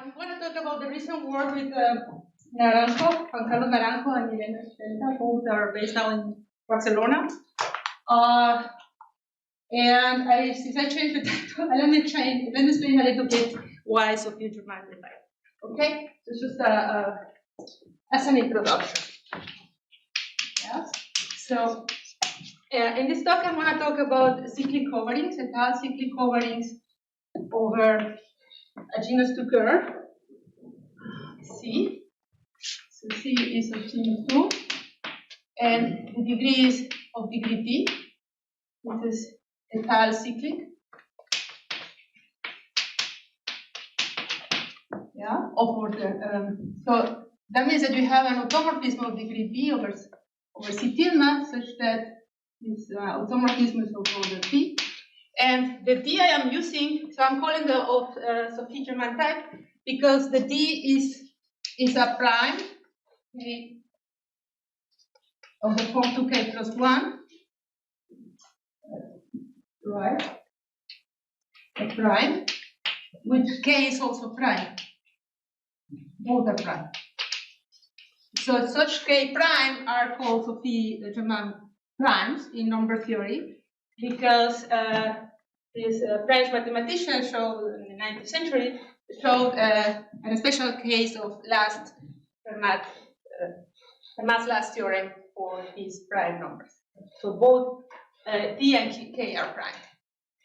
I'm going to talk about the recent work with Naranjo, Juan Naranjo and Irene Spelta. Both are based now in Barcelona. And since I changed the title, let me explain a little bit why Sophie Germain the title. Okay, so it's just as an introduction. Yes. So in this talk, I'm going to talk about cyclic coverings and how cyclic coverings over a genus to curve. C. So C is of genus 2, and the degrees of degree P. This is étal cyclic. Yeah, over the so that means that we have an automorphism of degree P over C tilde, such that this automorphism is over P. And the D I am using, so I'm calling the of Sophie Germain type because the D is a prime of the form 2k plus 1, right? A prime, which k is also prime. Both are prime. So such k prime are called Sophie Germain primes in number theory because this French mathematician showed in the 19th century a special case of Fermat's last theorem for these prime numbers. So both D and K are prime.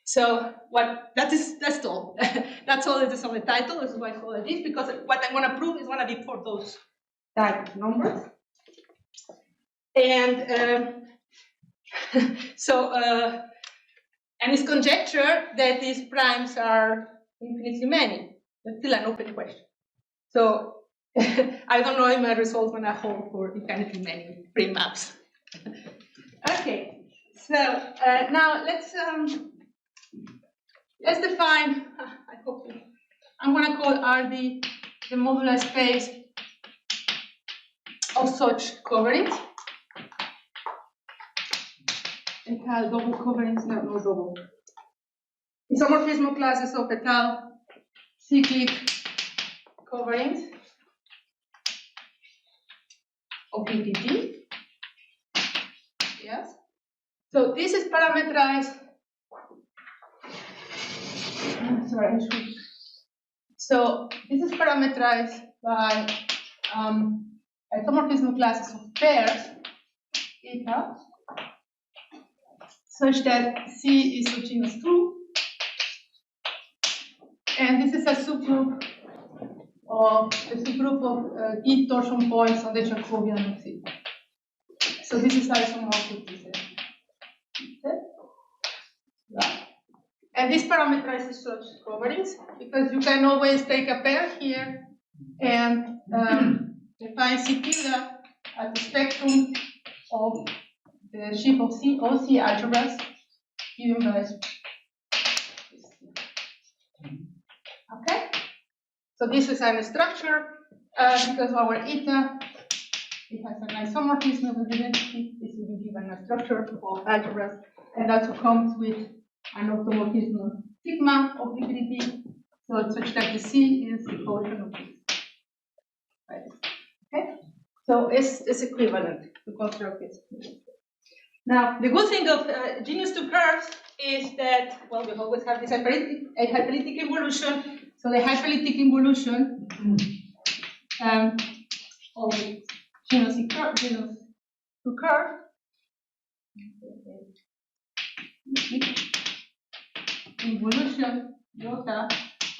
So that's all. That's all it is on the title. This is why I call it this, because what I'm going to prove is going to be for those type of numbers. And and it's conjecture that these primes are infinitely many. That's still an open question. So I don't know if my results going to hold for infinitely many prime maps. Okay, so now let's define. I hope I'm going to call RD the modular space of such coverings. Étal double coverings, no double. Isomorphism classes of étal cyclic coverings of BPT. Yes. So this is parameterized. So this is parameterized by isomorphism classes of pairs eta, such that C is of genus 2, and this is a subgroup of D torsion points on the Jacobian of C. So this is isomorphic. And this parameterizes such coverings because you can always take a pair here and define C tilde as the spectrum of the sheaf of OC algebras given by. Okay? So this is a structure because our eta, it has an isomorphism of identity. This will be given a structure of algebras, and also comes with an automorphism of sigma of degree D, so such that the C is the quotient of this. Right. Okay? So it's equivalent to construct this. Now, the good thing of genus to curves is that, well, we always have this hyperelliptic involution. So the hyperelliptic involution of genus to curve involution iota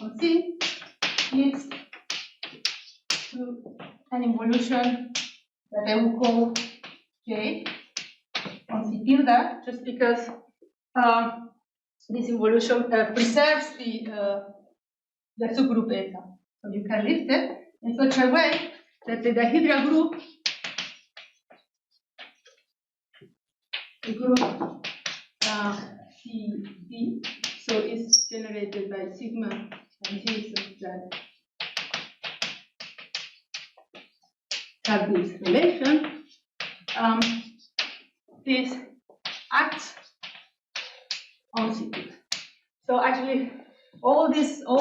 on C leads to an involution that I will call J on C tilde, just because this involution preserves the subgroup eta. So you can lift it in such a way that the dihedral group, the group CD, so is generated by sigma and G, such that have this relation. This acts on C tilde. So actually, all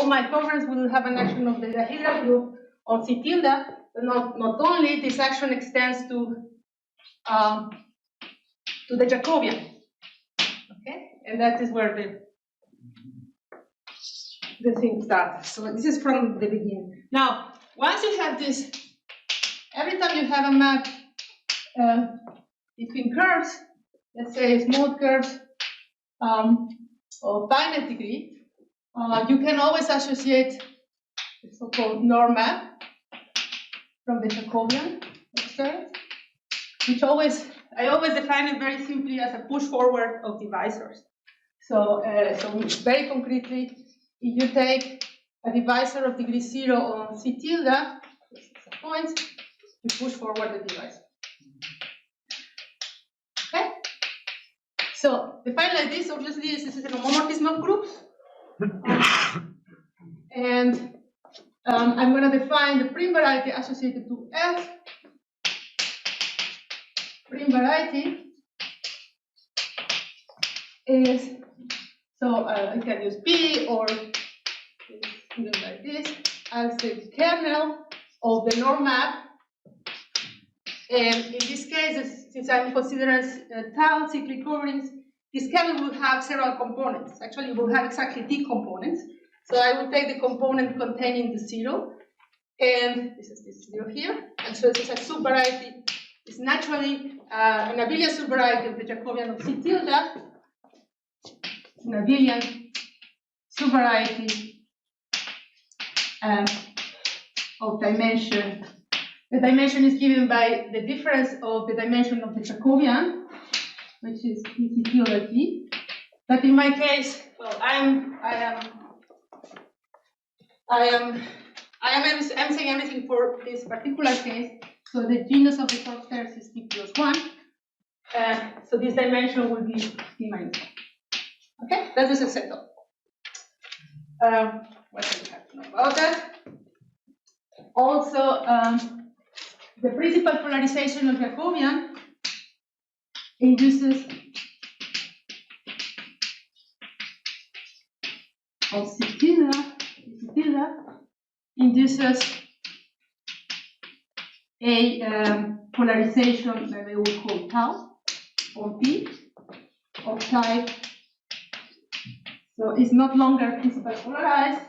my covariance will have an action of the dihedral group on C tilde, but not only, this action extends to the Jacobian. Okay, and that is where the thing starts. So this is from the beginning. Now, once you have this, every time you have a map between curves, let's say smooth curves of finite degree, you can always associate the so-called norm map from the Jacobian extent, which I always define it very simply as a push forward of divisors. So, very concretely, if you take a divisor of degree 0 on C tilde, this is a point, you push forward the divisor. Okay? So, defined like this, obviously, this is an homomorphism of groups. And I'm going to define the Prym variety associated to F. Prym variety is, so I can use P or even like this as the kernel of the norm map. And in this case, since I'm considering tau cyclic coverings, this kernel will have several components. Actually, it will have exactly D components. So I will take the component containing the 0, and this is this 0 here. And so this is a subvariety. It's naturally an abelian subvariety of the Jacobian of C tilde. It's an abelian subvariety of dimension. The dimension is given by the difference of the dimension of the Jacobian, which is C tilde T. But in my case, well, I'm saying everything for this particular case. So the genus of the top pairs is T plus 1. So this dimension will be T minus 1. Okay, that is a setup. What do we have to know about that? Also, the principal polarization of Jacobian induces of C tilde induces a polarization that we will call tau on P of type. So it's no longer principal polarized,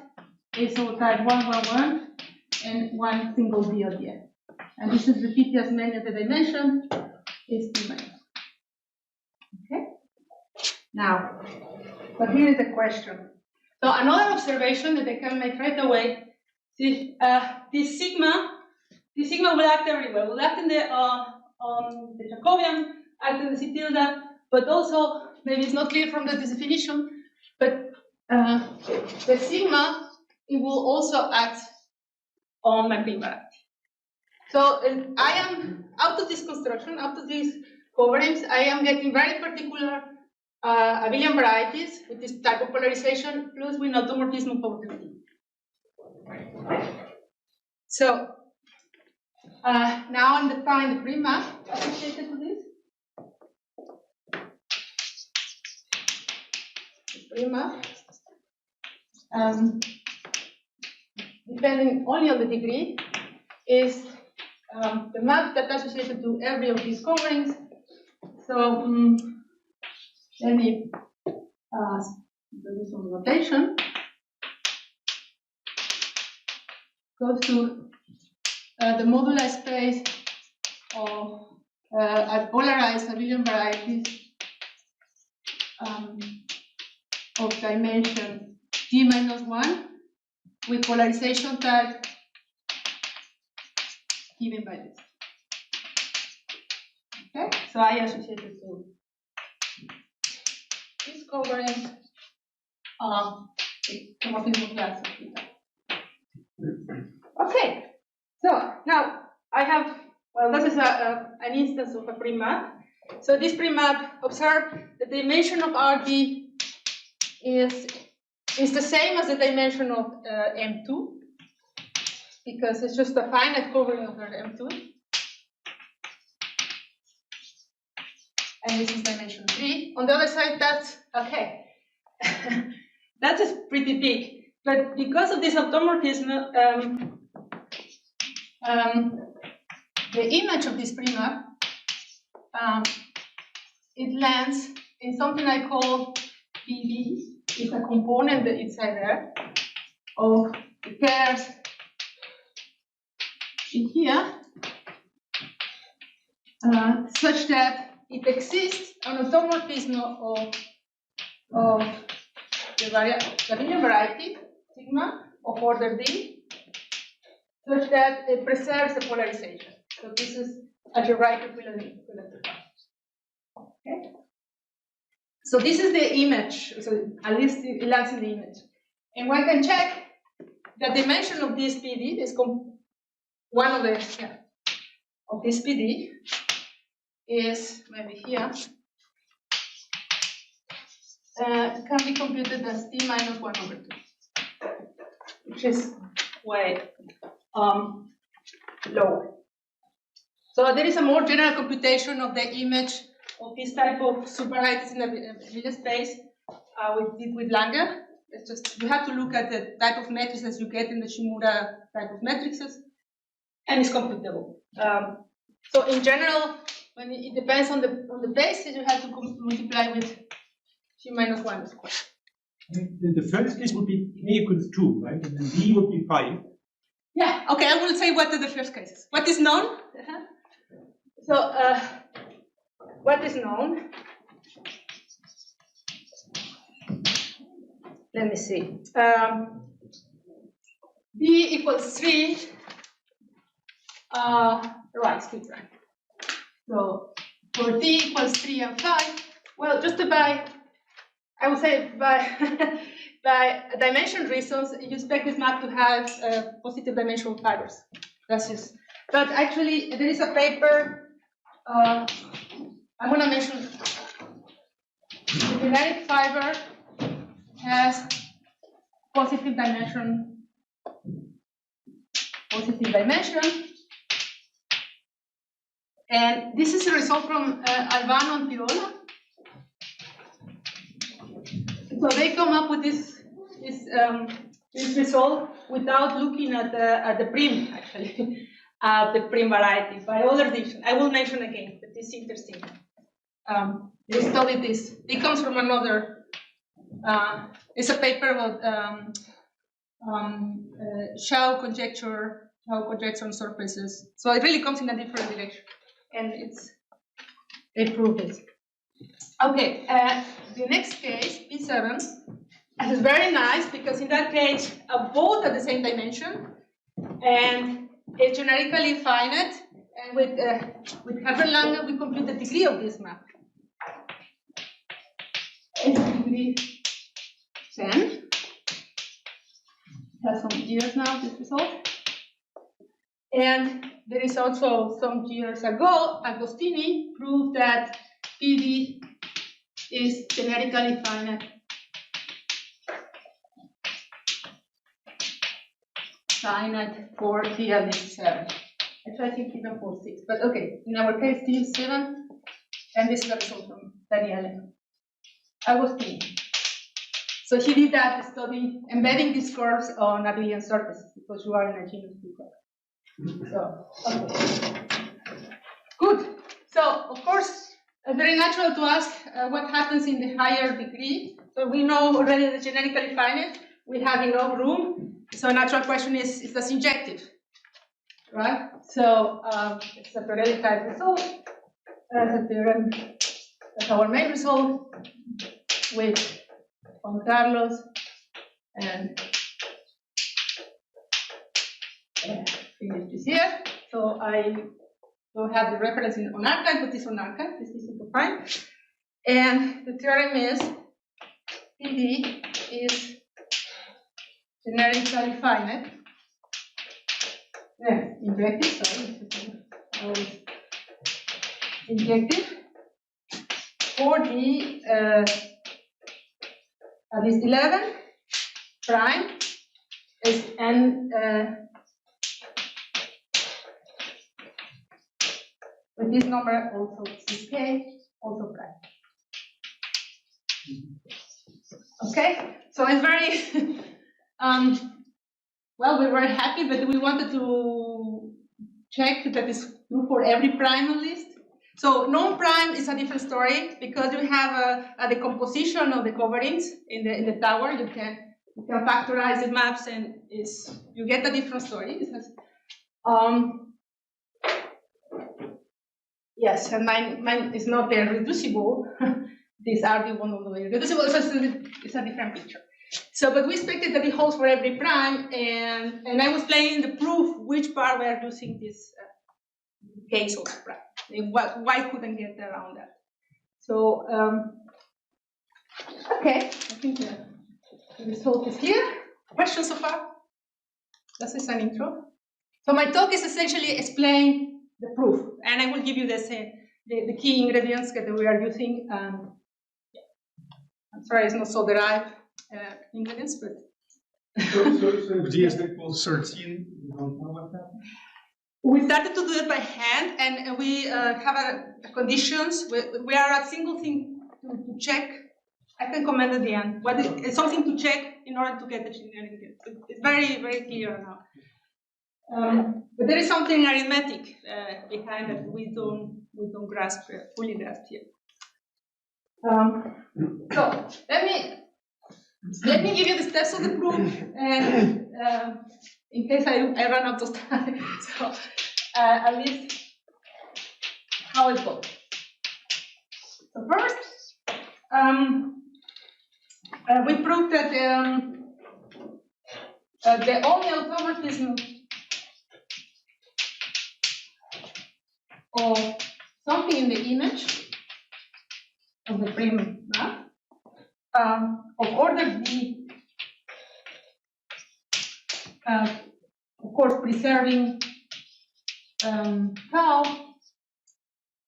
it's of type 1, 1, 1, and one single D at the end. And this is repeated as many of the dimension is T minus. Okay? Now, but here is the question. So another observation that I can make right away, see, this sigma will act everywhere. Will act in the Jacobian, act in the C tilde, but also maybe it's not clear from the definition, but the sigma it will also act on my Prym variety. So I am out of this construction, out of these coverings, I am getting very particular abelian varieties with this type of polarization, plus with automorphism of the. So now I'm defining the Prym map associated with this. The Prym map. Depending only on the degree, is the map that associated to every of these coverings. So let me do some notation. Goes to the modular space of polarized abelian varieties of dimension G minus 1 with polarization type given by this. Okay, so I associated to this covering the homomorphism class of theta. Okay, so now I have, well, this is an instance of a Prym map. So this Prym map, observe the dimension of RD is the same as the dimension of M2, because it's just a finite covering of M2. And this is dimension 3. On the other side, that's okay. That is pretty big. But because of this automorphism, the image of this prima, it lands in something I call PD. It's a component that inside there of the pairs in here, such that it exists an automorphism of the linear variety sigma of order D, such that it preserves the polarization. So this is algebraic equivalent. Okay. So this is the image. So at least it lands in the image, and one can check the dimension of this PD is one of the of this PD is maybe here. Can be computed as d minus 1/2, which is way lower. So there is a more general computation of the image of this type of superhighs in the Miller space we did with Lange. It's just you have to look at the type of matrices you get in the Shimura type of matrices, and it's computable. So in general, when it depends on the basis, you have to multiply with g minus 1 squared. The first case would be a equals 2, right? And then b would be 5. Yeah, okay, I will say what are the first cases. What is known? So, what is known? Let me see. B equals 3. Right, keep right. So, for D equals 3 and 5, well, just by, I would say by by dimension reasons, you expect this map to have positive dimensional fibers. That's just. But actually, there is a paper. I'm going to mention the generic fiber has positive dimension. And this is a result from Albano and Pirola. So they come up with this result without looking at the Prym, actually, the Prym variety by other division. I will mention again, but this is interesting. They studied this. It comes from another. It's a paper about Shao conjecture on surfaces. So it really comes in a different direction, and they prove it. Okay, the next case, P7, is very nice because in that case, both are the same dimension, and it's generically finite. And with Herber-Lange, we compute the degree of this map. It's degree 10. It has some years now, this result. And there is also some years ago, Agostini proved that PD is generically finite. Finite for T at least 7. Actually, I think even for 6. But okay, in our case, T is 7. And this is the result from Daniele Agostini. So he did that study embedding these curves on abelian surfaces because you are in a genus curve. So, okay. Good. So, of course, it's very natural to ask what happens in the higher degree. So we know already that generically finite, we have enough room. So a natural question is this injective, right? So it's a Torelli type result. The theorem is our main result with Juan Carlos and finish this here. So I don't have the reference on archive, but it's on archive. This is easy to find. And the theorem is PD is generically finite. Injective, sorry. Injective for the at least 11 prime is and with this number also 6k also prime. Okay, so it's very well, we were happy, but we wanted to check that it's true for every prime at least. So non-prime is a different story because you have a decomposition of the coverings in the tower. You can factorize the maps, and you get a different story. Yes, and mine is not very reducible. These are the one of the reducible, so it's a different picture. So, but we expected that it holds for every prime, and I was playing the proof which part we are using this case of prime. Why couldn't get around that? So, okay, I think the result is here. Questions so far? This is an intro. So my talk is essentially explain the proof, and I will give you the key ingredients that we are using. Yeah. I'm sorry, it's not so derived ingredients, but. So GS equals 13, you don't know what that? We started to do it by hand, and we have conditions. We are a single thing to check. I can comment at the end. It's something to check in order to get the generic. It's very, very clear now. But there is something arithmetic behind that we don't fully grasp here. So let me give you the steps of the proof, and in case I run out of time, so at least how it goes. So first, we proved that the only automorphism of something in the image of the Prym map of order D, of course, preserving tau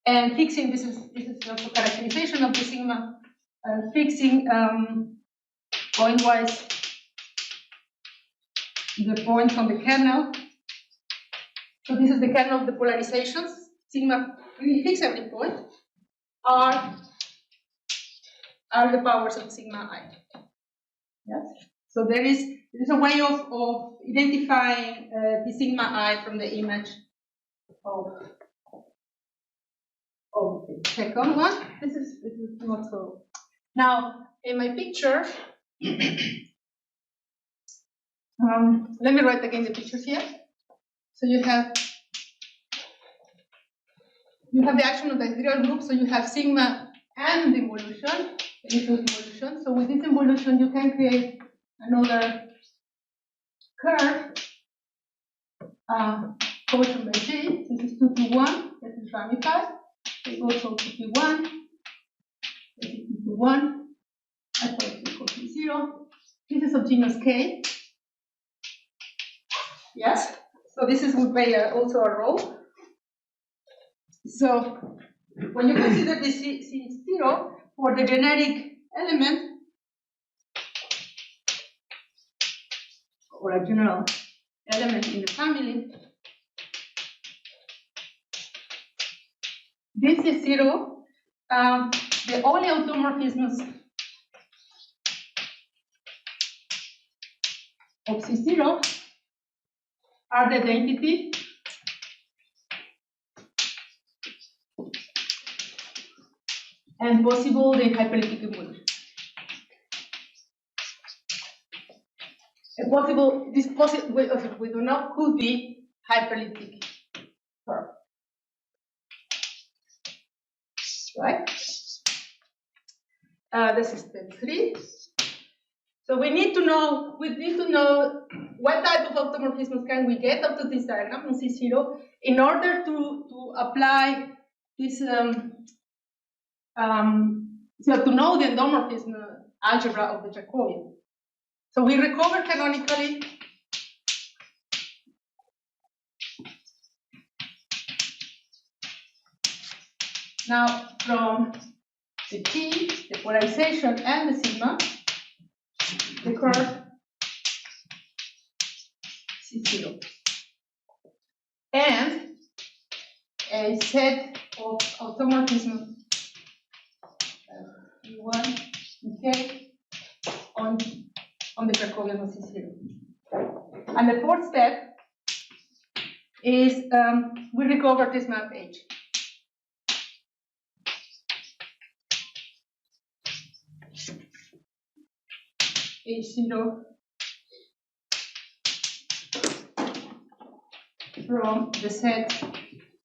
and fixing. This is also characterization of the sigma, fixing point-wise the points on the kernel. So this is the kernel of the polarizations. Sigma really fix every point. Are the powers of sigma I. Yes. So there is a way of identifying the sigma I from the image of the second one. This is not so. Now in my picture, let me write again the pictures here. So you have the action of the integral group. So you have sigma and involution. Involution. So with this involution, you can create another curve quotient by G. This is 2 to 1. This is ramified. It goes from 2 to 1. This is 2 to 1. I thought it equals to 0. This is of genus K. Yes. So this would play also a role. So when you consider this C0 for the generic element, or a general element in the family, this is 0. The only automorphisms of C0 are the identity and possible the hyperelliptic involution. We do not could be hyperelliptic curve. Right? This is step 3. So we need to know what type of automorphisms can we get out of this diagram on C0 in order to apply this so to know the endomorphism algebra of the Jacobian. So we recover canonically now from the T, the polarization, and the sigma, the curve C0. And a set of automorphisms E1, okay, on on the Jacobian of C0. And the fourth step is we recover this map H. H0 from the set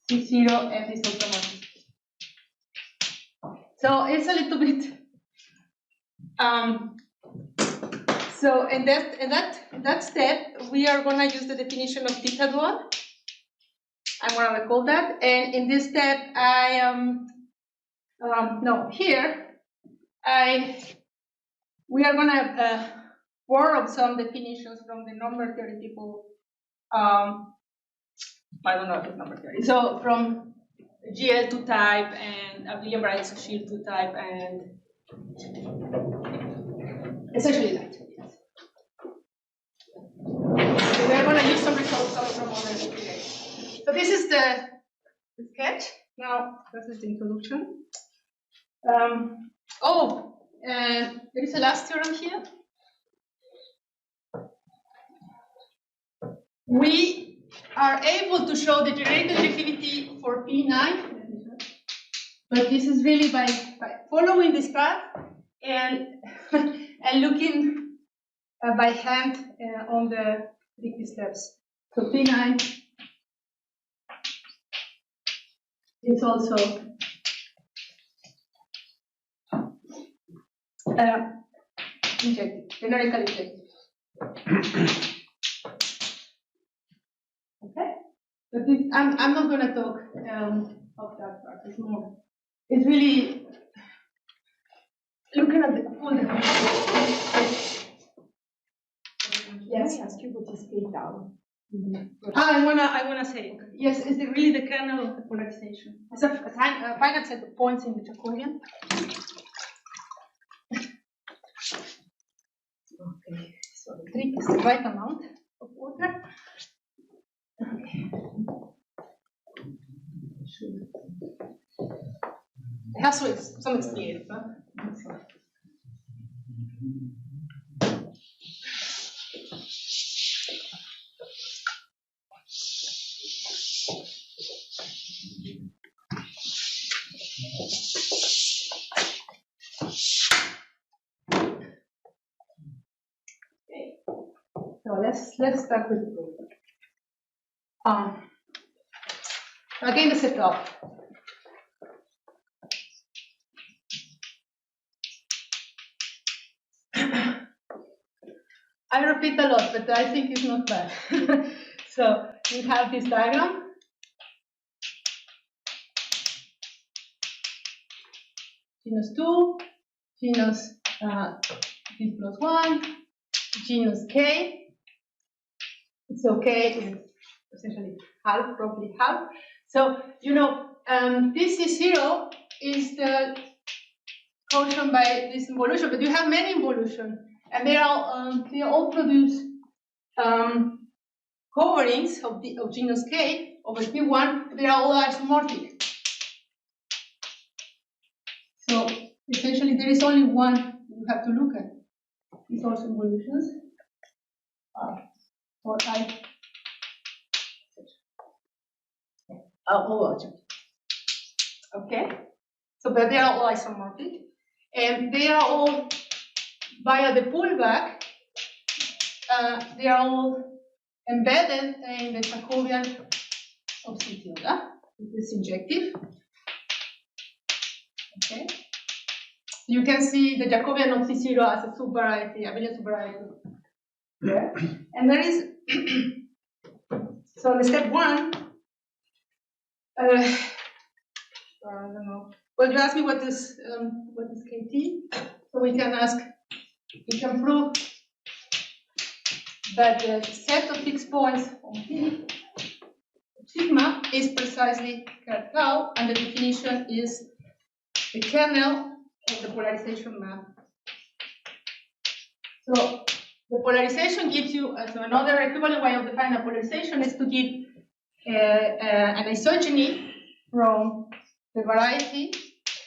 C0 and this automorphism. So it's a little bit. So in that step, we are going to use the definition of theta dual. I'm going to recall that. And in this step, we are going to borrow some definitions from the number theory people. I don't know if it's number theory. So from GL2 type and abelian varieties of shear 2 type and essentially that. Yes. So we're going to use some results from other creations. So this is the sketch. Now this is the introduction. There is a last theorem here. We are able to show the generic injectivity for P9, but this is really by following this path and and looking by hand on the tricky steps. So P9 is also injective, generically injective. Okay, but this, I'm not going to talk of that part. It's more. It's really looking at the full definition. Yes. Can I ask you what is Spelta? I wanna say yes. It's really the kernel of the polarization. It's a finite set of points in the Jacobian. Okay, so the trick is the right amount of water. Okay. It has some experience, huh? Okay. So let's start with the proof. Again, the setup. I repeat a lot, but I think it's not bad. So we have this diagram. Genus 2, genus p plus 1, genus k. It's okay, it's essentially half, roughly half. So, you know, this C0 is the quotient by this involution, but you have many involution, and they all produce coverings of genus K over P1. They are all isomorphic. So essentially, there is only one you have to look at. These are involutions. Okay. So, but they are all isomorphic, and they are all via the pullback. They are all embedded in the Jacobian of C tilde. This is injective. Okay. You can see the Jacobian of C0 as a subvariety, abelian subvariety. Yeah. And there is so in step 1. I don't know. Well, you asked me what is KT, so we can prove that the set of fixed points on P sigma is precisely curve tau, and the definition is the kernel of the polarization map. So the polarization gives you so another equivalent way of defining a polarization is to give an isogeny from the variety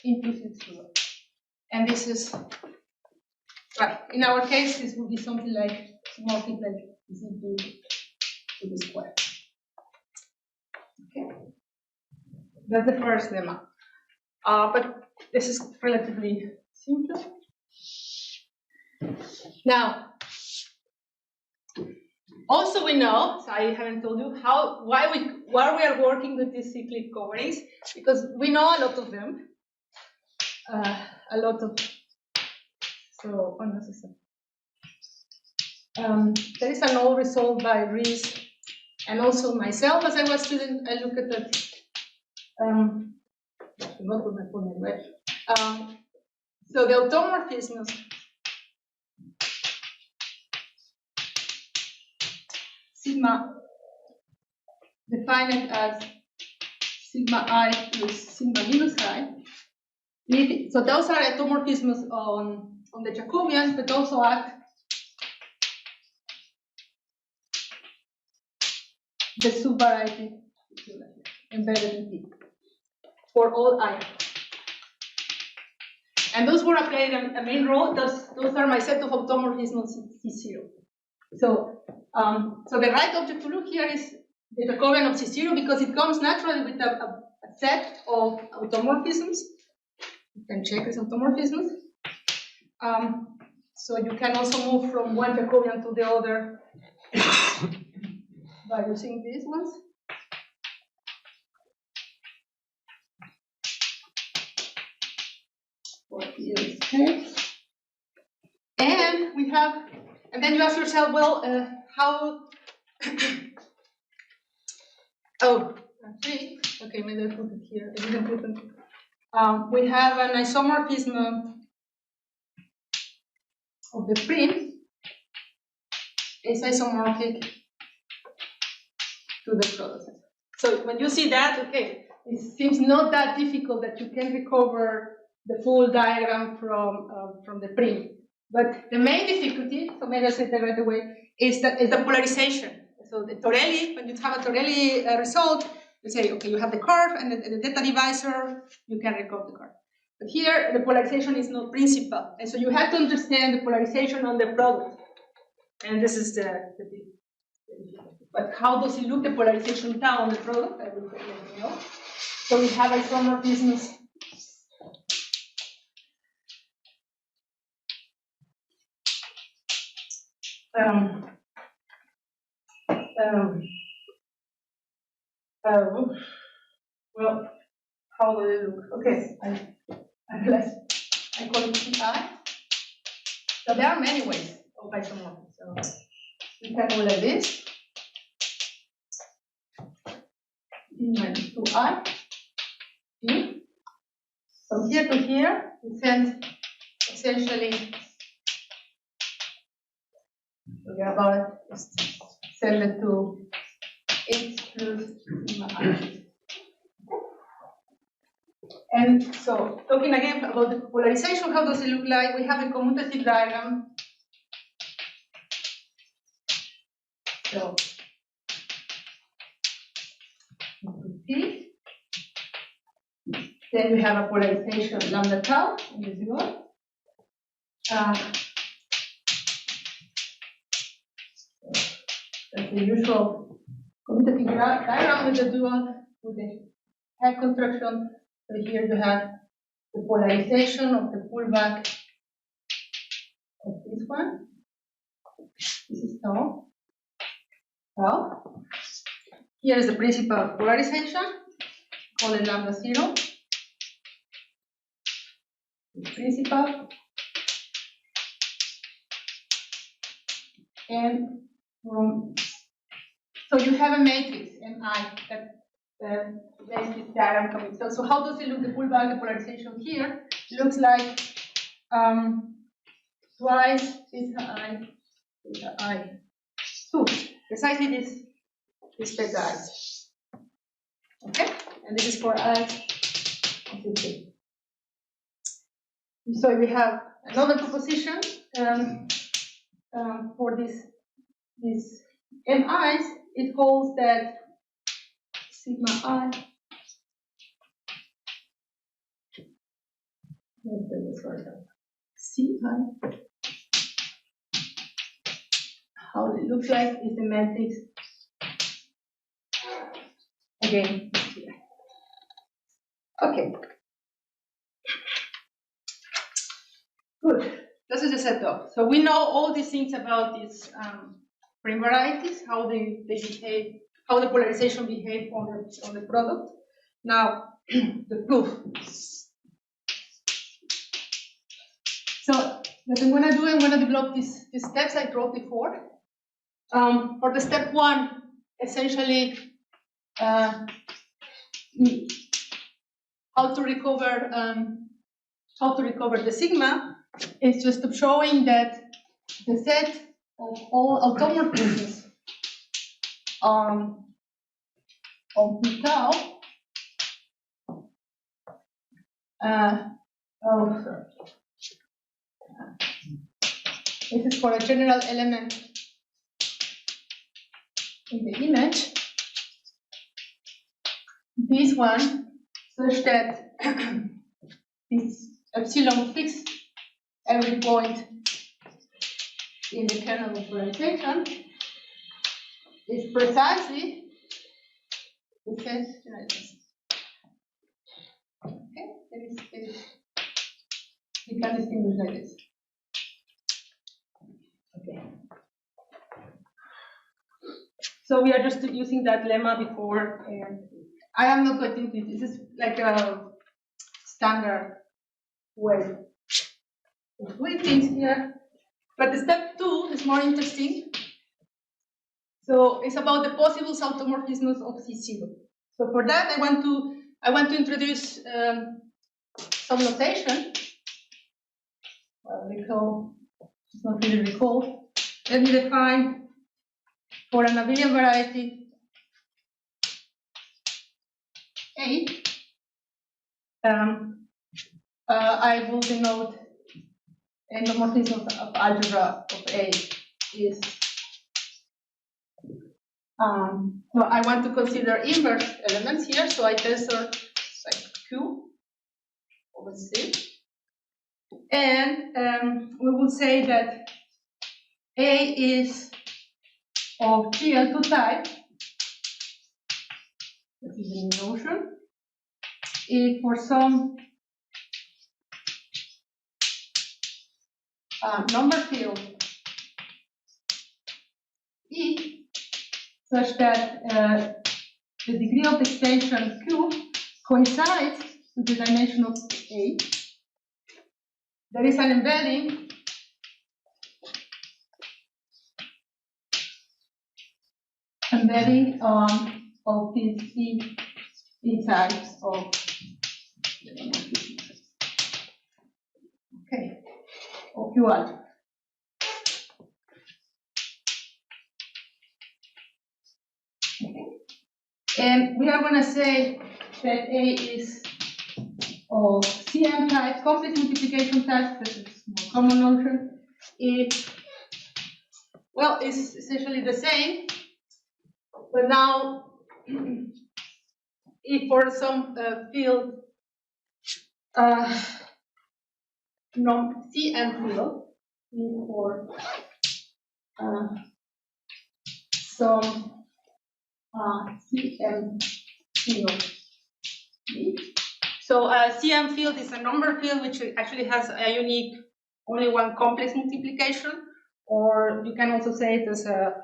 into C0. And this is Right. In our case, this would be something like multiple z to the square. Okay. That's the first lemma. But this is relatively simple. Now, also we know, so I haven't told you why we are working with these cyclic coverings, because we know a lot of them. There is an old result by Rees and also myself as I was student. I looked at that. So the automorphisms sigma defined as sigma I plus sigma minus I. So those are automorphisms on the Jacobians, but also at the subvariety embedded in P for all I. And those were playing a main role. Those are my set of automorphisms C0. So the right object to look here is the Jacobian of C0 because it comes naturally with a set of automorphisms. You can check these automorphisms. So you can also move from one Jacobian to the other by using these ones. And we have, and then you ask yourself, well, how? Oh, three. Okay, maybe I put it here. I didn't put it. We have an isomorphism of the Prym. Is isomorphic to the product. So when you see that, okay, it seems not that difficult that you can recover the full diagram from the Prym. But the main difficulty, so maybe I'll say that right away, is the polarization. So the Torelli, when you have a Torelli result, you say, okay, you have the curve and the delta divisor, you can recover the curve. But here, the polarization is not principal. And so you have to understand the polarization on the product. And this is the but how does it look, the polarization down on the product? I will let you know. So we have isomorphisms. Well, how do they look? Okay, I call it PI. So there are many ways of isomorphism. So we can go like this. E minus 2I. E. From here to here, we send essentially, forget about it, just send it to H plus sigma I. And so, talking again about the polarization, how does it look like? We have a commutative diagram. So, T. Then we have a polarization lambda tau in this one. That's the usual commutative diagram with the dual, with the head construction. So here you have the polarization of the pullback of this one. This is tau. Tau. Here is the principal polarization, call it lambda 0. The principal. And so you have a matrix MI that makes this diagram coming. So how does it look? The pullback, the polarization here looks like twice theta I 2. Precisely this theta I. Okay, and this is for I. So we have another proposition for this MIs. It holds that sigma I. Ci how it looks like is the matrix. Again, here. Okay. Good. This is the setup. So we know all these things about these Prym varieties, how they behave, how the polarization behave on the product. Now, the proof. So what I'm going to do, I'm going to develop these steps I wrote before. For the step one, essentially, how to recover the sigma is just showing that the set of all automorphisms on P tau this is for a general element in the image. This one, such that this epsilon fixed every point in the kernel of polarization is precisely the set. Okay, you can distinguish like this. Okay. So we are just using that lemma before, and I am not going to. This is like a standard way of doing things here. But the step two is more interesting. So it's about the possible automorphisms of C0. So for that, I want to introduce some notation. Recall, it's not really recall. Let me define for an abelian variety A. I will denote endomorphism of algebra of A is. So I want to consider inverse elements here. So I tensor like Q over C. And we will say that A is of GL2 type. That is the notion. If for some number field E such that the degree of extension Q coincides with the dimension of A, there is an embedding of these E types of of Q algebra. And we are going to say that A is of CM type, complex multiplication type, this is more common notion. If, well, it's essentially the same, but now if for some field, CM field, for some CM field. So CM field is a number field which actually has a unique, only one complex multiplication, or you can also say it as a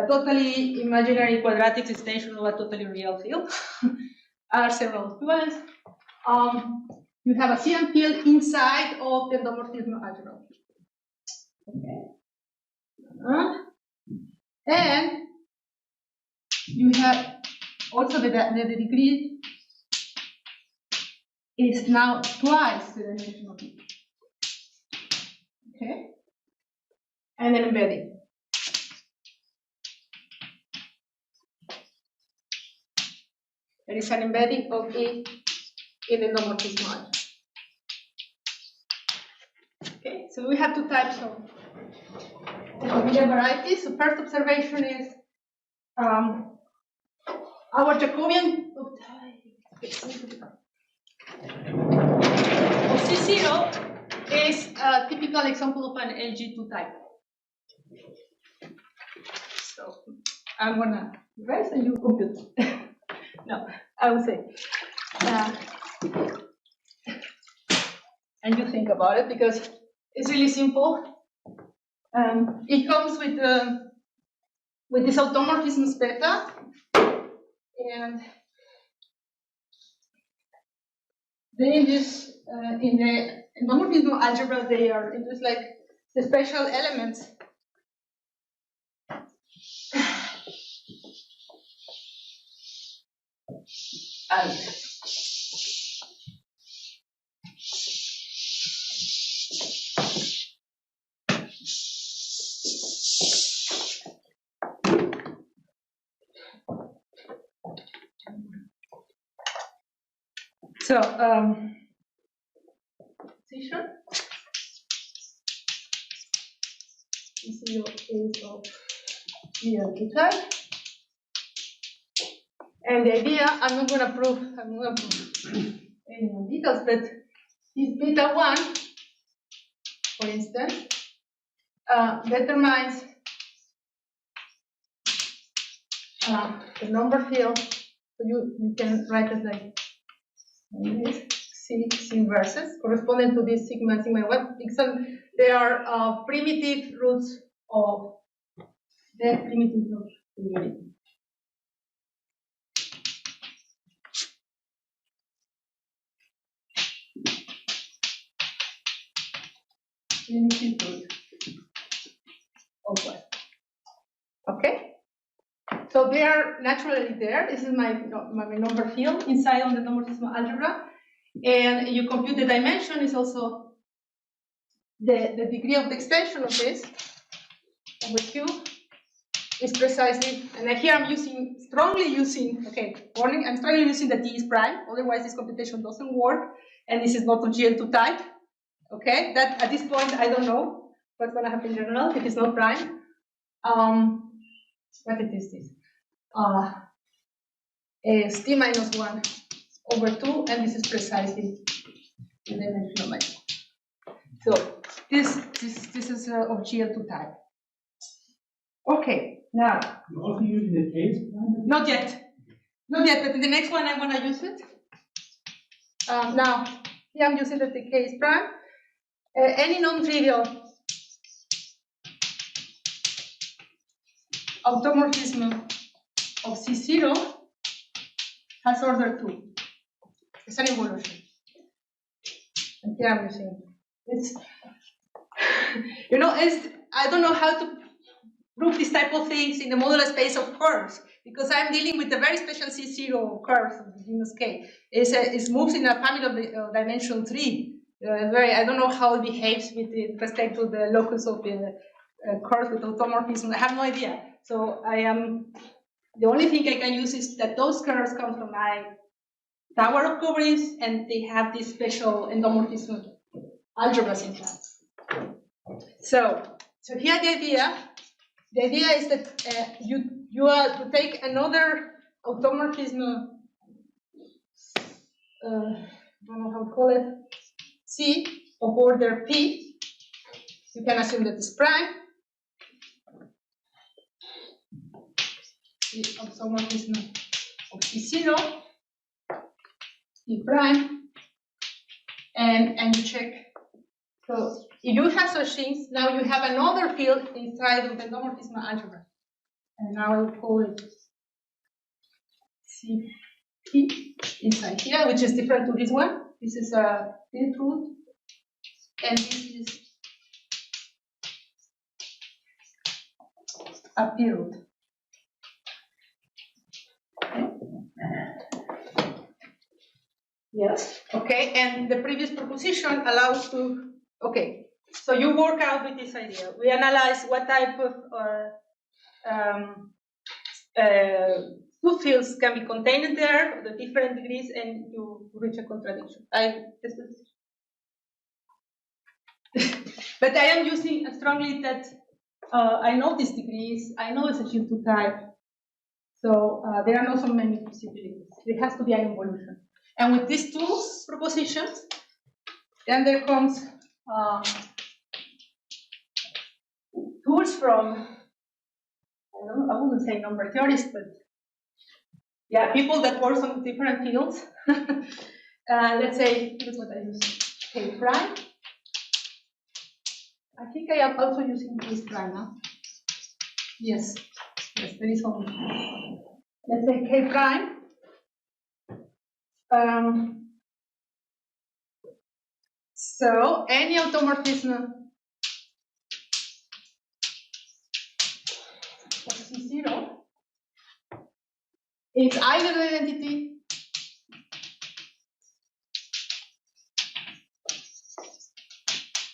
totally imaginary quadratic extension of a totally real field. Are several equivalents. You have a CM field inside of the endomorphism algebra. Okay. And you have also the degree is now twice the dimension of E. Okay? And then embedding. There is an embedding of E in the endomorphism algebra. Okay, so we have two types of abelian varieties. So first observation is our Jacobian of C0 is a typical example of an LG2 type. So I'm gonna erase and you compute. No, I would say. And you think about it because it's really simple. It comes with this automorphism Spelta, and they just in the endomorphismal algebra they are just like the special elements. So, position is your case of GL2 type. And the idea, I'm not going to prove any more details, but this beta 1, for instance, determines the number field. So you can write it like this, C inverses, corresponding to this sigma, sigma 1. They are primitive roots of the primitive root in unity. Primitive root of what? Okay? So they are naturally there. This is my number field inside of the endomorphismal algebra. And you compute the dimension is also the degree of the extension of this over Q is precisely, and here I'm strongly using the T is prime, otherwise this computation doesn't work, and this is not of GL2 type. Okay, that at this point I don't know what's going to happen in general if it's not prime. What it is this? Is T minus 1 over 2, and this is precisely the dimension of my. So this is of GL2 type. Okay, now. You also use the case? Not yet. Not yet, but in the next one I'm going to use it. Now, here I'm using the case prime. Any non-trivial automorphism of C0 has order 2. It's an evolution. And here I'm using it's, I don't know how to prove this type of things in the modular space of curves, because I'm dealing with a very special C0 curve of the genus K. It moves in a family of dimension 3. I don't know how it behaves with respect to the locus of the curve with automorphism. I have no idea. So the only thing I can use is that those curves come from my tower of covariance, and they have this special endomorphism algebras in class. So here the idea is that you are to take another automorphism, I don't know how to call it, C of order P. You can assume that it's prime. The automorphism of C0, P prime, and you check. So if you have such things, now you have another field inside of the endomorphismal algebra. And now I will call it CP inside here, which is different to this one. This is a field root, and this is a P root. Okay. Yes. Okay, and the previous proposition allows to. Okay, so you work out with this idea. We analyze what type of two fields can be contained there, the different degrees, and you reach a contradiction. But I am using strongly that I know these degrees, I know it's a GL2 type, so there are not so many possibilities. It has to be an involution. And with these two propositions, then there comes tools from I wouldn't say number theorists, but yeah, people that work on different fields. Let's say, here's what I use, K prime. I think I am also using this prime now. Yes, there is one. Let's say K prime. So any automorphism of C0 is either the identity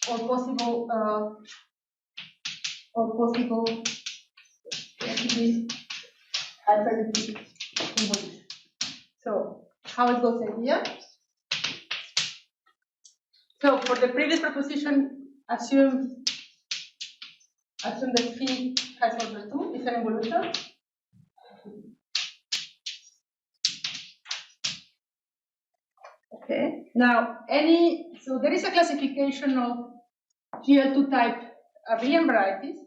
or possible identity hyperidentity convolution. So how it goes here? So for the previous proposition, assume that phi has order 2 is an evolution. Okay. Now so there is a classification of GL2 type abelian varieties,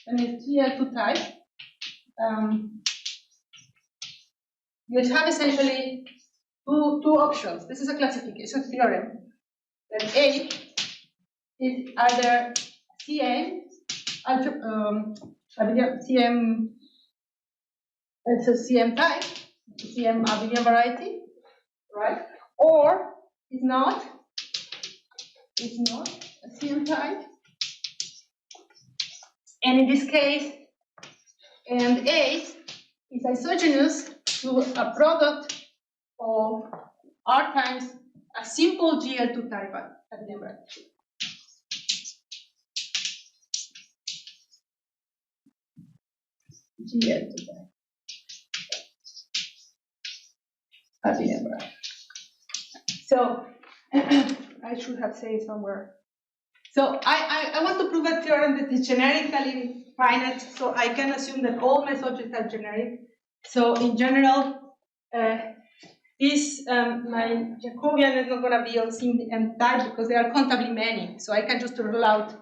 and it's GL2 type. You have essentially two options. This is a classification theorem. That A is either CM, CM, it's a CM type, CM abelian variety, right? Or it's not a CM type. And in this case, and A is isogenous to a product of R times a simple GL2 type abelian variety. GL2 type abelian variety. So I should have said somewhere. So I want to prove a theorem that is generically finite, so I can assume that all my subjects are generic. So in general, my Jacobian is not going to be on CM type because there are countably many. So I can just rule out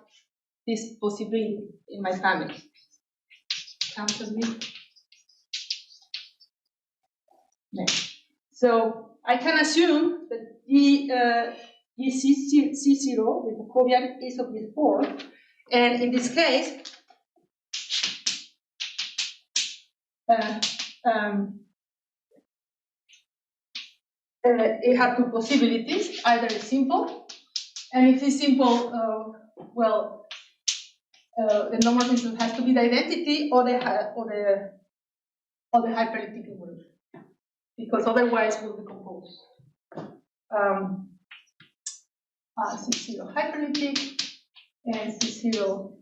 this possibility in my family. Countably. Next. So I can assume that the C0 with the Jacobian is of this form, and in this case, it has two possibilities. Either it's simple, and if it's simple, the nomorphism has to be the identity or the hyperelliptic evolution, because otherwise we'll decompose. C0 hyperelliptic and C0,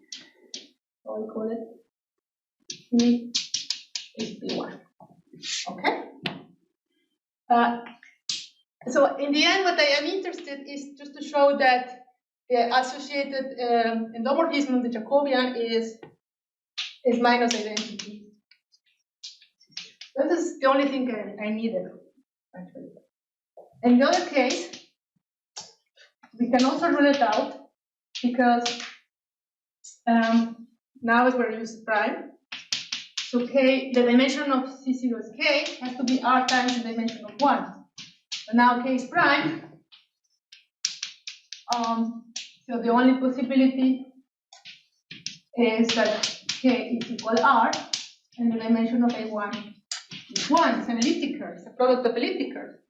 what do we call it? P is P1. Okay? So in the end, what I am interested is just to show that the associated endomorphism of the Jacobian is minus identity. That is the only thing I needed, actually. In the other case, we can also rule it out because now is where I use prime. So K, the dimension of C0 is K, has to be R times the dimension of 1. But now K is prime. So the only possibility is that K is equal R, and the dimension of A1 is 1. It's an elliptic curve, it's a product of elliptic curves.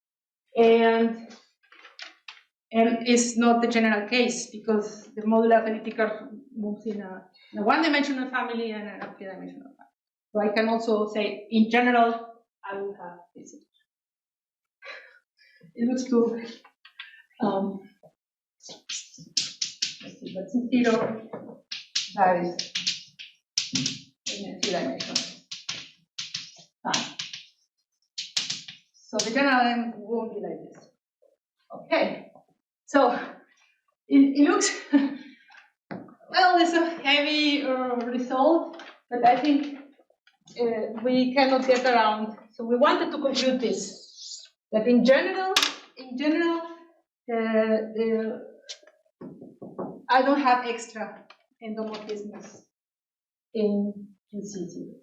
And it's not the general case because the modular of elliptic curve moves in a one-dimensional family and a three-dimensional family. So I can also say, in general, I will have this. It looks too. Let's see, that's C0. That is in a three-dimensional. So the general M won't be like this. Okay. So it looks, well, it's a heavy result, but I think we cannot get around. So we wanted to conclude this, that in general, I don't have extra endomorphisms in GC0.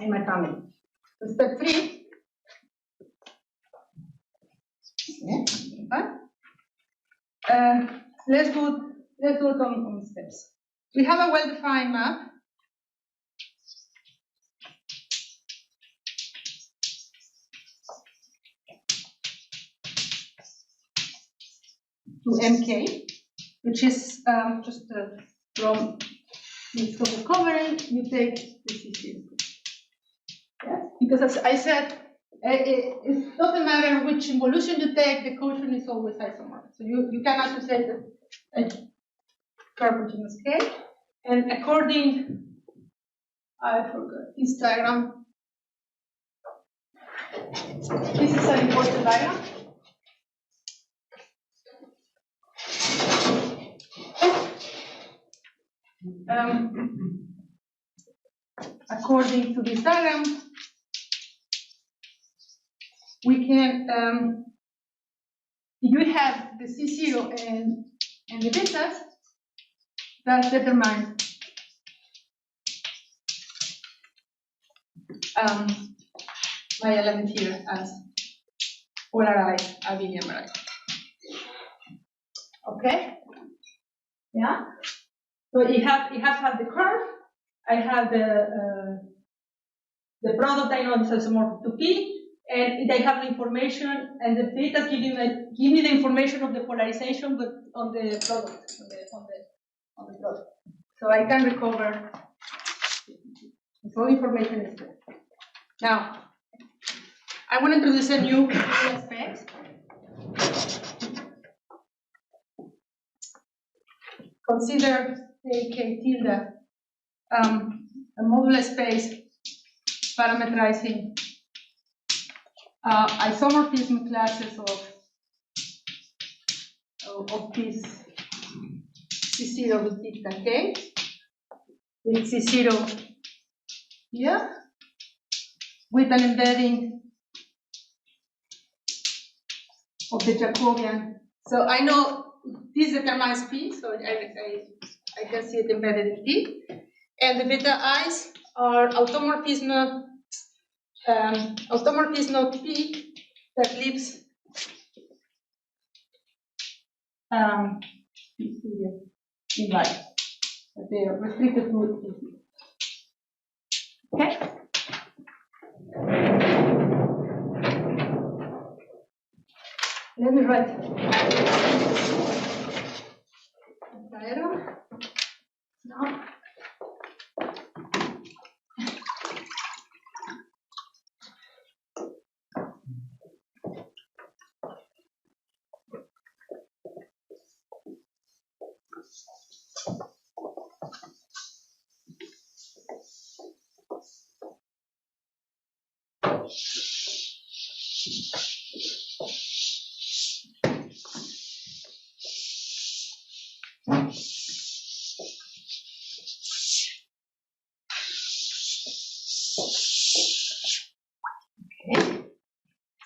in my family. So step 3. Let's do it on steps. We have a well-defined map. To MK, which is just from the scope of covering, you take the CC. Yeah? Because as I said, it doesn't matter which involution you take, the quotient is always isomorphic. So you can associate a curve between K. And according, I forgot this diagram. This is an important diagram. According to this diagram, we can, you have the C0 and the betas that determine my element here as polarized abelian variety. Okay? Yeah? So it has had the curve. I have the product I know is isomorphic to P, and I have the information, and the betas give me the information of the polarization, but on the product, on the product. So I can recover. So information is there. Now, I want to introduce a new aspect. Consider K tilde a modular space parameterizing isomorphism classes of this C0 with theta K, with C0 here, with an embedding of the Jacobian. So I know this determines P, so I can see it embedded in P. And the beta i's are automorphismal P that leaves in light. But they are restricted to P. Okay? Let me write diagram. Now.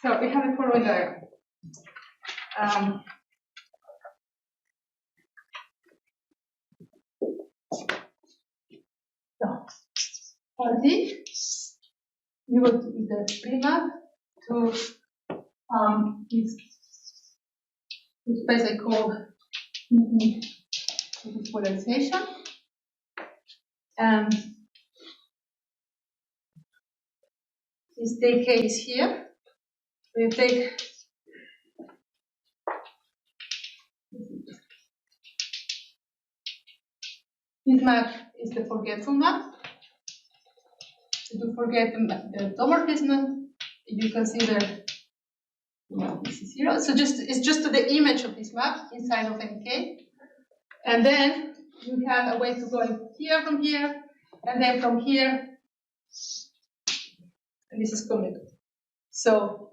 So we have a following diagram. So for this, you go to the Prym to this space I call this polarization. This DK is here. We take this map is the forgetful map. If you forget the automorphism, you consider this is 0. So it's just to the image of this map inside of NK. And then you have a way to go here from here, and then from here, and this is commutative. So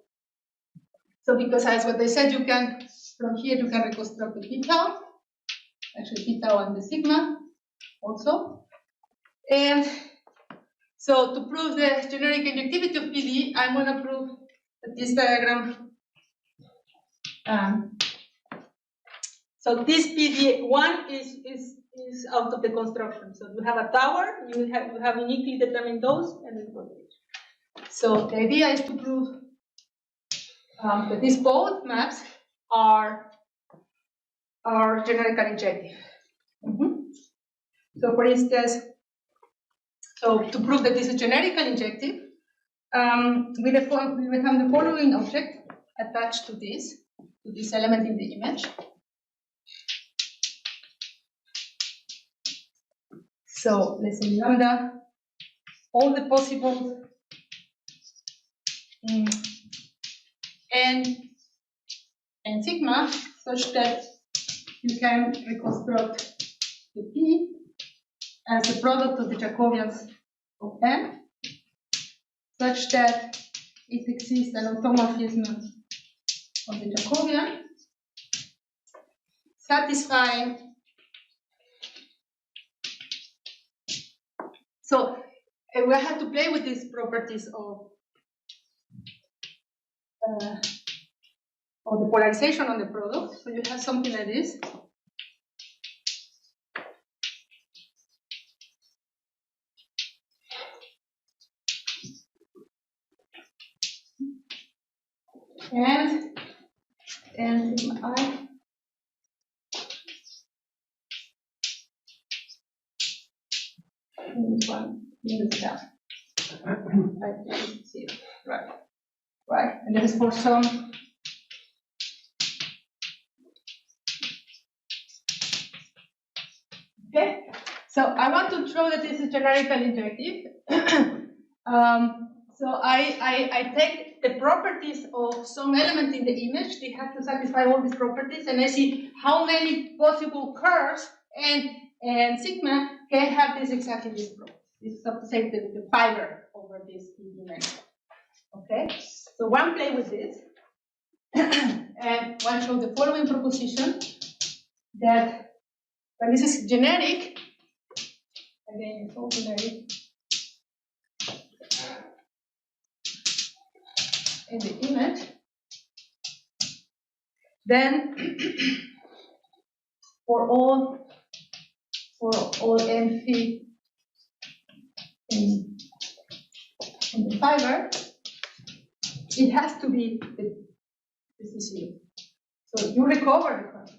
because as what I said, you can, from here you can reconstruct the p tau, actually p tau and the sigma also. And so to prove the generic injectivity of PD, I'm going to prove that this diagram, so this PD1 is out of the construction. So you have a tower, you have uniquely determined those, and then voltage. So the idea is to prove that these both maps are generically injective. So for instance, to prove that this is generically injective, we have the following object attached to this element in the image. So let's say lambda, all the possible n and sigma, such that you can reconstruct the P as the product of the Jacobians of n, such that it exists an automorphism of the Jacobian satisfying. So we have to play with these properties of the polarization on the product. So you have something like this. And I this one minus that. Right. And that is for some okay. So I want to show that this is generically injective. So I take the properties of some element in the image. They have to satisfy all these properties, and I see how many possible curves and sigma can have this exactly this property. This is to say the fiber over this image. Okay. So one play with this, and one show the following proposition that when this is generic, again it's all generic. In the image, then for all n phi in the fiber, it has to be this is 0. So you recover the curve.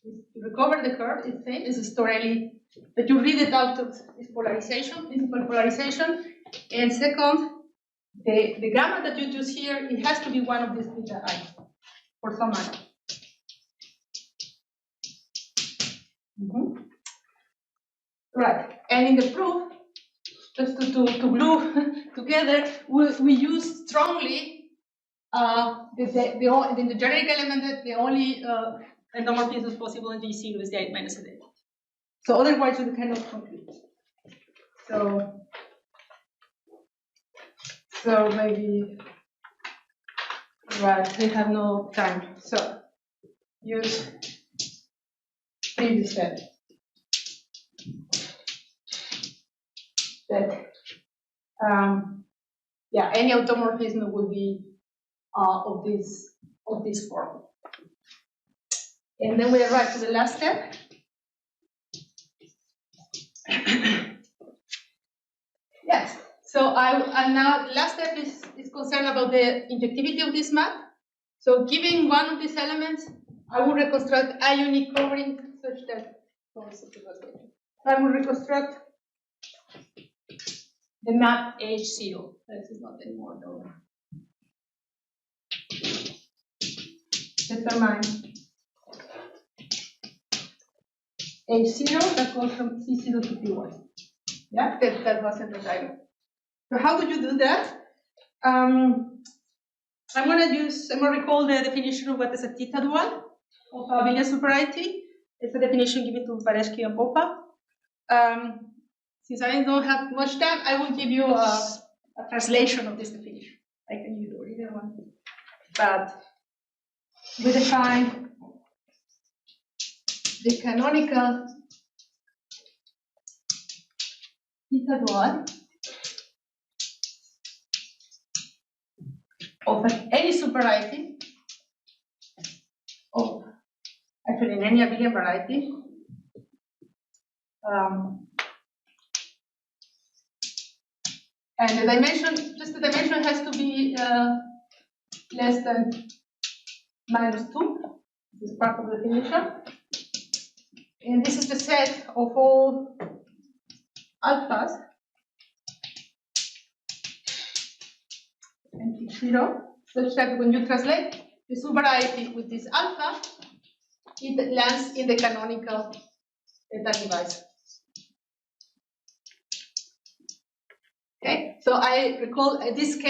You recover the curve. It's same. This is Torelli, but you read it out of this polarization, principal polarization, and second. The gamma that you choose here, it has to be one of these beta I for some I. Right, and in the proof, just to glue together, we use strongly in the generic element that the only endomorphism possible in G0 is the I minus A. So otherwise you cannot conclude. So maybe, right, we have no time. So use previous step. That, yeah, any automorphism will be of this form. And then we arrive to the last step. Yes. So now the last step is concerned about the injectivity of this map. So given one of these elements, I will reconstruct a unique covering such that so I will reconstruct the map H0. This is not anymore though. Determine H0 that goes from C0 to P1. Yeah, that wasn't the title. So how would you do that? I'm gonna recall the definition of what is a theta dual of a linear superiority. It's a definition given to Paresky and Popa. Since I don't have much time, I will give you a translation of this definition. I can use either one. But we define the canonical theta dual of any superiority of actually in any abelian variety And the dimension, just the dimension has to be less than -2. This is part of the definition. And this is the set of all alphas and X0, such that when you translate the subvariety with this alpha, it lands in the canonical theta device. Okay, so I recall this K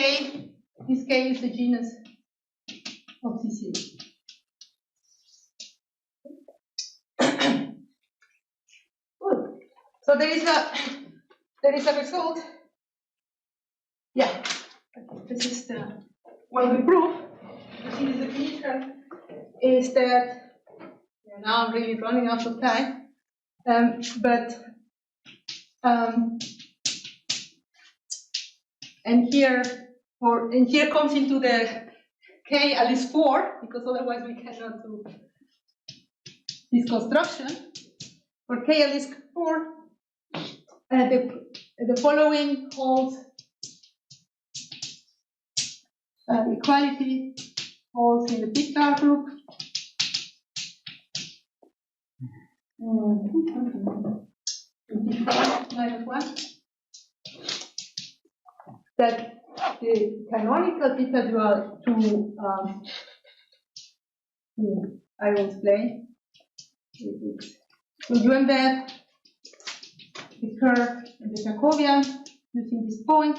is the genus of C0. Good. So there is a result. Yeah, this is the what we prove. You see this definition is that now I'm really running out of time, and here comes into the K at least 4, because otherwise we cannot do this construction. For K at least 4, the following holds equality holds in the picture group. -1. That the canonical theta dual to I will explain. So you embed the curve in the Jacobian using this point.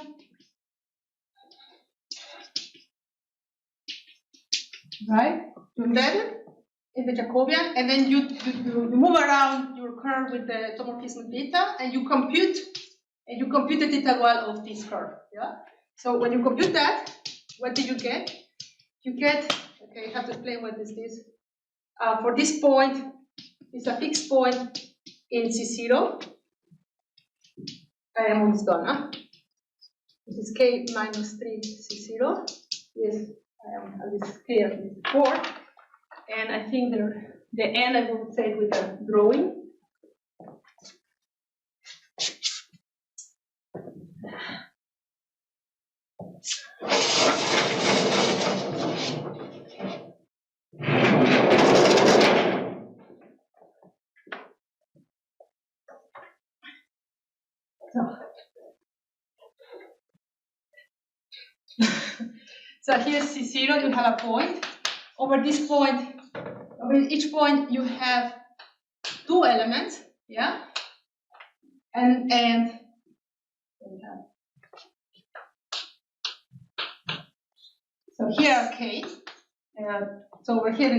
Right? You embed it in the Jacobian, and then you move around your curve with the isomorphism beta, and you compute the theta dual of this curve. Yeah. So when you compute that, what do you get? You get, okay, I have to explain what this is. For this point, it's a fixed point in C0. I am almost done, huh? This is K minus 3 C0. Yes, I am at least clear with 4. And I think the end I will say with a drawing. So here's C0, you have a point. Over this point, over each point, you have 2 elements, yeah? And so here are K. So over here,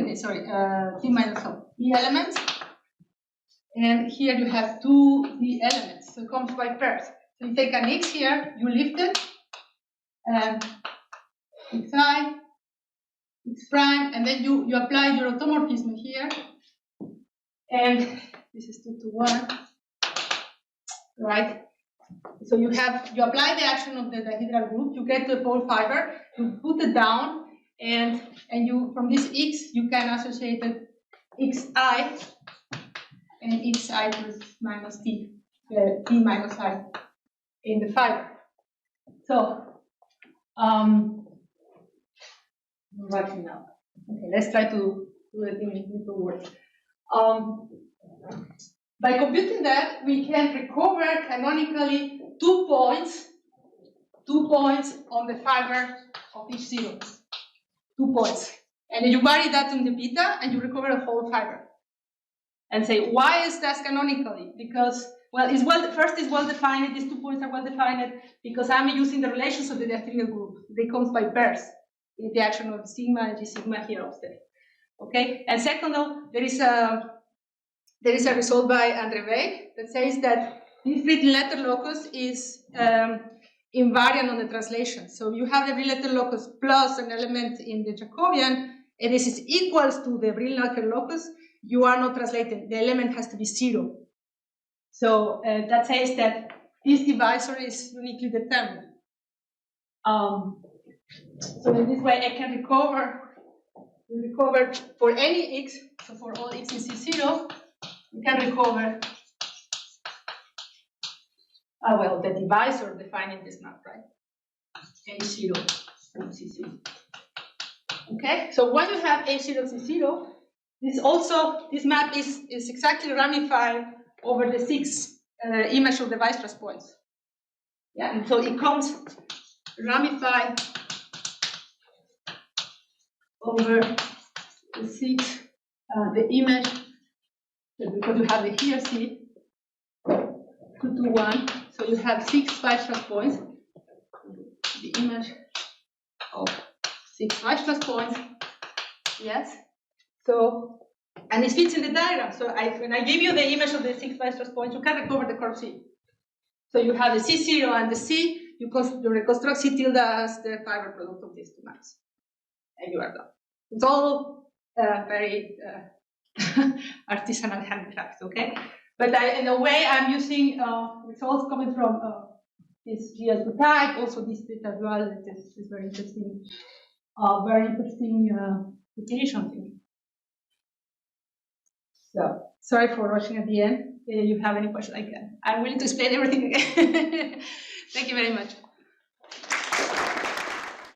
T minus E elements. And here you have 2 D elements. So it comes by pairs. So you take an X here, you lift it, and Xi, X prime, and then you apply your automorphism here. And this is 2 to 1. Right? So you apply the action of the dihedral group, you get the pole fiber, you put it down, and you from this X you can associate it Xi and Xi plus minus T, T minus I in the fiber. So right now. Okay, let's try to do it in simple words. By computing that, we can recover canonically 2 points on the fiber of each 0. 2 points. And then you vary that in the beta, and you recover a whole fiber. And say, why is that canonically? Because, well, first it's well defined, these 2 points are well defined, because I'm using the relations of the diastrial group. They come by pairs in the action of sigma and G sigma here upstairs. Okay? And second, though, there is a result by André that says that this written letter locus is invariant on the translation. So you have the written letter locus plus an element in the Jacobian, and this is equals to the written letter locus. You are not translating. The element has to be 0. So that says that this divisor is uniquely determined. So in this way, I can recover for any X, so for all X in C0, we can recover well, the divisor defining this map, right? A0 from C0. Okay, so when you have A0 C0, this map is exactly ramified over the 6 image of the Weierstrass points. Yeah, and so it comes ramified over the 6, the image, because you have it here, see, 2 to 1, so you have 6 Weierstrass points, the image of 6 Weierstrass points, yes, so, and it fits in the diagram, so when I give you the image of the 6 Weierstrass points, you can recover the curve C. So you have the C0 and the C, you reconstruct C tilde as the fiber product of these two maps, and you are done. It's all very artisanal handcraft, okay? But in a way, I'm using results coming from this GS2 type, also this data as well. This is very interesting application thing. So sorry for rushing at the end. If you have any question, I'm willing to explain everything again. Thank you very much.